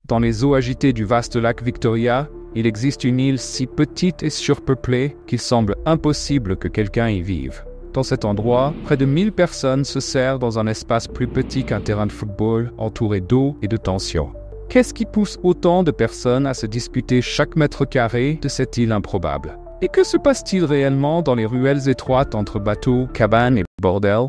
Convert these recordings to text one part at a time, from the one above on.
Dans les eaux agitées du vaste lac Victoria, il existe une île si petite et surpeuplée qu'il semble impossible que quelqu'un y vive. Dans cet endroit, près de 1000 personnes se serrent dans un espace plus petit qu'un terrain de football, entouré d'eau et de tension. Qu'est-ce qui pousse autant de personnes à se disputer chaque mètre carré de cette île improbable? Et que se passe-t-il réellement dans les ruelles étroites entre bateaux, cabanes et bordels?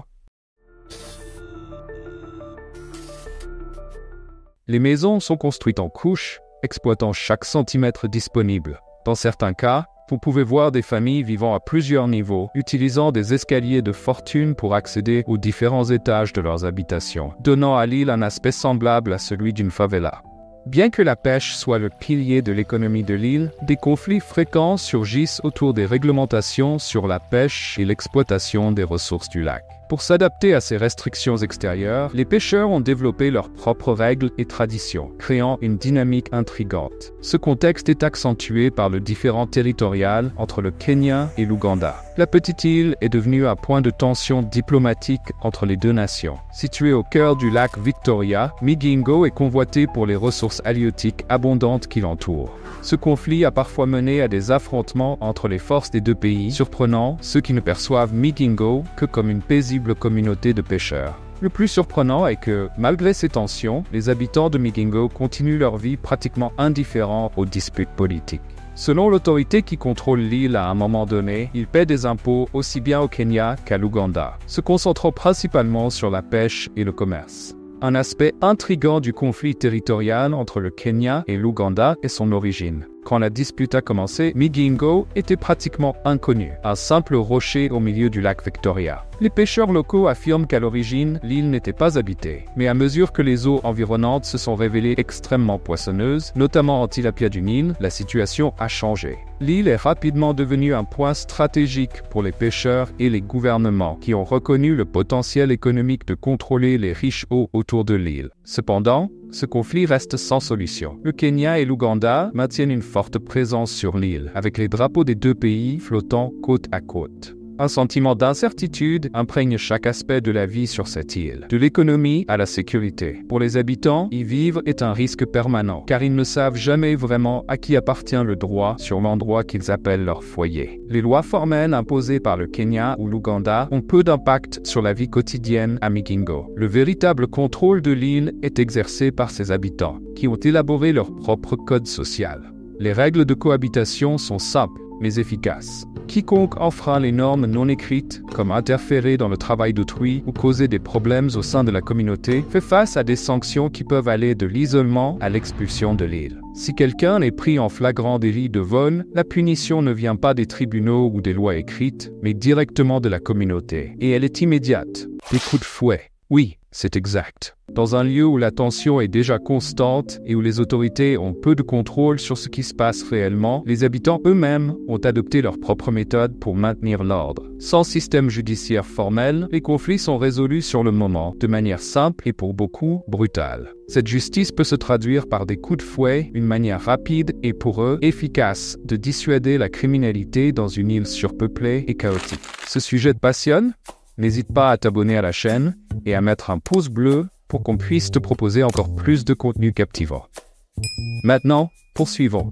Les maisons sont construites en couches, exploitant chaque centimètre disponible. Dans certains cas, vous pouvez voir des familles vivant à plusieurs niveaux, utilisant des escaliers de fortune pour accéder aux différents étages de leurs habitations, donnant à l'île un aspect semblable à celui d'une favela. Bien que la pêche soit le pilier de l'économie de l'île, des conflits fréquents surgissent autour des réglementations sur la pêche et l'exploitation des ressources du lac. Pour s'adapter à ces restrictions extérieures, les pêcheurs ont développé leurs propres règles et traditions, créant une dynamique intrigante. Ce contexte est accentué par le différend territorial entre le Kenya et l'Ouganda. La petite île est devenue un point de tension diplomatique entre les deux nations. Située au cœur du lac Victoria, Migingo est convoité pour les ressources halieutiques abondantes qui l'entourent. Ce conflit a parfois mené à des affrontements entre les forces des deux pays, surprenant ceux qui ne perçoivent Migingo que comme une paisible communauté de pêcheurs. Le plus surprenant est que, malgré ces tensions, les habitants de Migingo continuent leur vie pratiquement indifférents aux disputes politiques. Selon l'autorité qui contrôle l'île à un moment donné, ils paient des impôts aussi bien au Kenya qu'à l'Ouganda, se concentrant principalement sur la pêche et le commerce. Un aspect intrigant du conflit territorial entre le Kenya et l'Ouganda est son origine. Quand la dispute a commencé, Migingo était pratiquement inconnu, un simple rocher au milieu du lac Victoria. Les pêcheurs locaux affirment qu'à l'origine, l'île n'était pas habitée, mais à mesure que les eaux environnantes se sont révélées extrêmement poissonneuses, notamment en tilapia du Nil, la situation a changé. L'île est rapidement devenue un point stratégique pour les pêcheurs et les gouvernements, qui ont reconnu le potentiel économique de contrôler les riches eaux autour de l'île. Cependant, ce conflit reste sans solution. Le Kenya et l'Ouganda maintiennent une forte présence sur l'île, avec les drapeaux des deux pays flottant côte à côte. Un sentiment d'incertitude imprègne chaque aspect de la vie sur cette île, de l'économie à la sécurité. Pour les habitants, y vivre est un risque permanent, car ils ne savent jamais vraiment à qui appartient le droit sur l'endroit qu'ils appellent leur foyer. Les lois formelles imposées par le Kenya ou l'Ouganda ont peu d'impact sur la vie quotidienne à Migingo. Le véritable contrôle de l'île est exercé par ses habitants, qui ont élaboré leur propre code social. Les règles de cohabitation sont simples, mais efficaces. Quiconque enfreint les normes non écrites, comme interférer dans le travail d'autrui ou causer des problèmes au sein de la communauté, fait face à des sanctions qui peuvent aller de l'isolement à l'expulsion de l'île. Si quelqu'un est pris en flagrant délit de vol, la punition ne vient pas des tribunaux ou des lois écrites, mais directement de la communauté. Et elle est immédiate. Des coups de fouet. Oui, c'est exact. Dans un lieu où la tension est déjà constante et où les autorités ont peu de contrôle sur ce qui se passe réellement, les habitants eux-mêmes ont adopté leurs propres méthodes pour maintenir l'ordre. Sans système judiciaire formel, les conflits sont résolus sur le moment, de manière simple et pour beaucoup brutale. Cette justice peut se traduire par des coups de fouet, une manière rapide et pour eux efficace de dissuader la criminalité dans une île surpeuplée et chaotique. Ce sujet te passionne? N'hésite pas à t'abonner à la chaîne et à mettre un pouce bleu pour qu'on puisse te proposer encore plus de contenu captivant. Maintenant, poursuivons.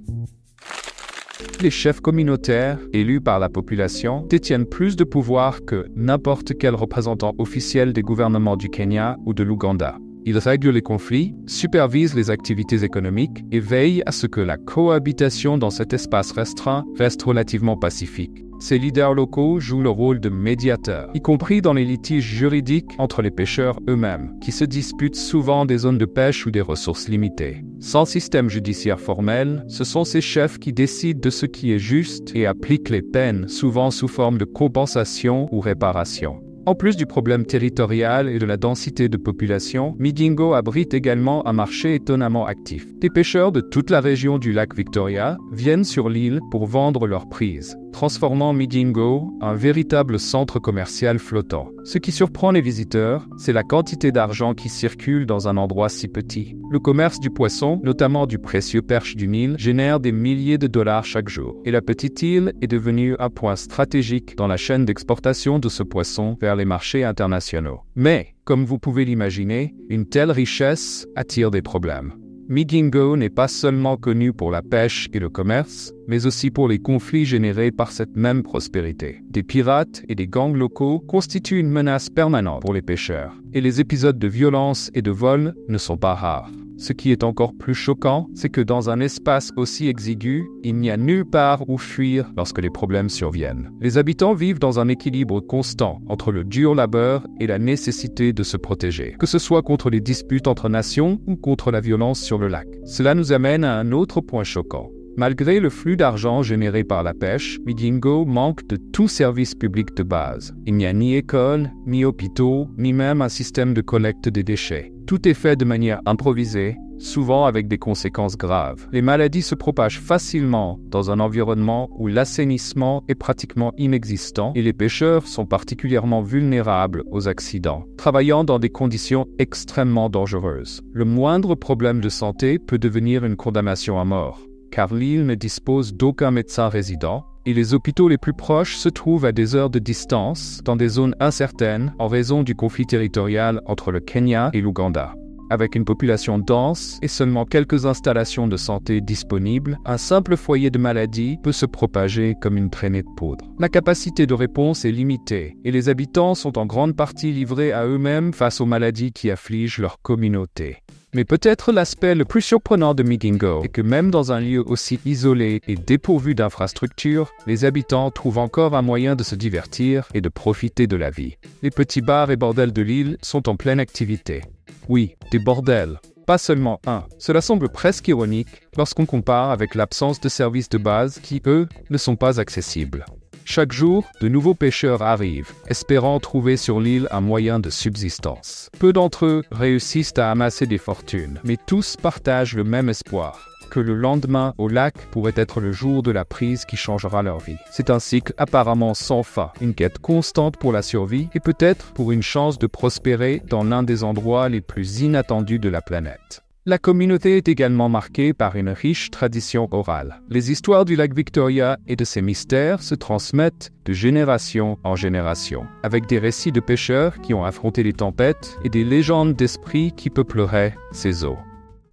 Les chefs communautaires, élus par la population, détiennent plus de pouvoir que n'importe quel représentant officiel des gouvernements du Kenya ou de l'Ouganda. Ils règlent les conflits, supervisent les activités économiques et veillent à ce que la cohabitation dans cet espace restreint reste relativement pacifique. Ces leaders locaux jouent le rôle de médiateurs, y compris dans les litiges juridiques entre les pêcheurs eux-mêmes, qui se disputent souvent des zones de pêche ou des ressources limitées. Sans système judiciaire formel, ce sont ces chefs qui décident de ce qui est juste et appliquent les peines, souvent sous forme de compensation ou réparation. En plus du problème territorial et de la densité de population, Migingo abrite également un marché étonnamment actif. Des pêcheurs de toute la région du lac Victoria viennent sur l'île pour vendre leurs prises, transformant Migingo en un véritable centre commercial flottant. Ce qui surprend les visiteurs, c'est la quantité d'argent qui circule dans un endroit si petit. Le commerce du poisson, notamment du précieux perche du Nil, génère des milliers de dollars chaque jour. Et la petite île est devenue un point stratégique dans la chaîne d'exportation de ce poisson vers les marchés internationaux. Mais, comme vous pouvez l'imaginer, une telle richesse attire des problèmes. Migingo n'est pas seulement connu pour la pêche et le commerce, mais aussi pour les conflits générés par cette même prospérité. Des pirates et des gangs locaux constituent une menace permanente pour les pêcheurs, et les épisodes de violence et de vol ne sont pas rares. Ce qui est encore plus choquant, c'est que dans un espace aussi exigu, il n'y a nulle part où fuir lorsque les problèmes surviennent. Les habitants vivent dans un équilibre constant entre le dur labeur et la nécessité de se protéger, que ce soit contre les disputes entre nations ou contre la violence sur le lac. Cela nous amène à un autre point choquant. Malgré le flux d'argent généré par la pêche, Migingo manque de tout service public de base. Il n'y a ni école, ni hôpitaux, ni même un système de collecte des déchets. Tout est fait de manière improvisée, souvent avec des conséquences graves. Les maladies se propagent facilement dans un environnement où l'assainissement est pratiquement inexistant et les pêcheurs sont particulièrement vulnérables aux accidents, travaillant dans des conditions extrêmement dangereuses. Le moindre problème de santé peut devenir une condamnation à mort, car l'île ne dispose d'aucun médecin résident, et les hôpitaux les plus proches se trouvent à des heures de distance, dans des zones incertaines, en raison du conflit territorial entre le Kenya et l'Ouganda. Avec une population dense et seulement quelques installations de santé disponibles, un simple foyer de maladie peut se propager comme une traînée de poudre. La capacité de réponse est limitée, et les habitants sont en grande partie livrés à eux-mêmes face aux maladies qui affligent leur communauté. Mais peut-être l'aspect le plus surprenant de Migingo est que même dans un lieu aussi isolé et dépourvu d'infrastructures, les habitants trouvent encore un moyen de se divertir et de profiter de la vie. Les petits bars et bordels de l'île sont en pleine activité. Oui, des bordels, pas seulement un. Cela semble presque ironique lorsqu'on compare avec l'absence de services de base qui, eux, ne sont pas accessibles. Chaque jour, de nouveaux pêcheurs arrivent, espérant trouver sur l'île un moyen de subsistance. Peu d'entre eux réussissent à amasser des fortunes, mais tous partagent le même espoir, que le lendemain au lac pourrait être le jour de la prise qui changera leur vie. C'est un cycle apparemment sans fin, une quête constante pour la survie et peut-être pour une chance de prospérer dans l'un des endroits les plus inattendus de la planète. La communauté est également marquée par une riche tradition orale. Les histoires du lac Victoria et de ses mystères se transmettent de génération en génération, avec des récits de pêcheurs qui ont affronté les tempêtes et des légendes d'esprits qui peupleraient ses eaux.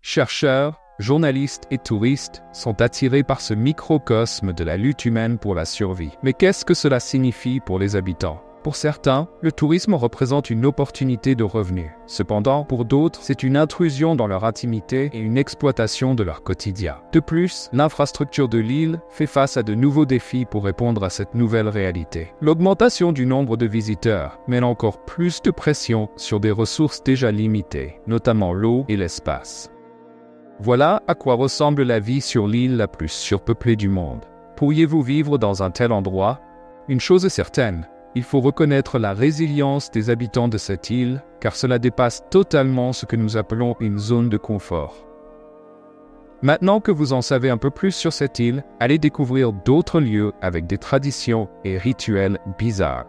Chercheurs, journalistes et touristes sont attirés par ce microcosme de la lutte humaine pour la survie. Mais qu'est-ce que cela signifie pour les habitants ? Pour certains, le tourisme représente une opportunité de revenus. Cependant, pour d'autres, c'est une intrusion dans leur intimité et une exploitation de leur quotidien. De plus, l'infrastructure de l'île fait face à de nouveaux défis pour répondre à cette nouvelle réalité. L'augmentation du nombre de visiteurs mène encore plus de pression sur des ressources déjà limitées, notamment l'eau et l'espace. Voilà à quoi ressemble la vie sur l'île la plus surpeuplée du monde. Pourriez-vous vivre dans un tel endroit ? Une chose est certaine, il faut reconnaître la résilience des habitants de cette île, car cela dépasse totalement ce que nous appelons une zone de confort. Maintenant que vous en savez un peu plus sur cette île, allez découvrir d'autres lieux avec des traditions et rituels bizarres.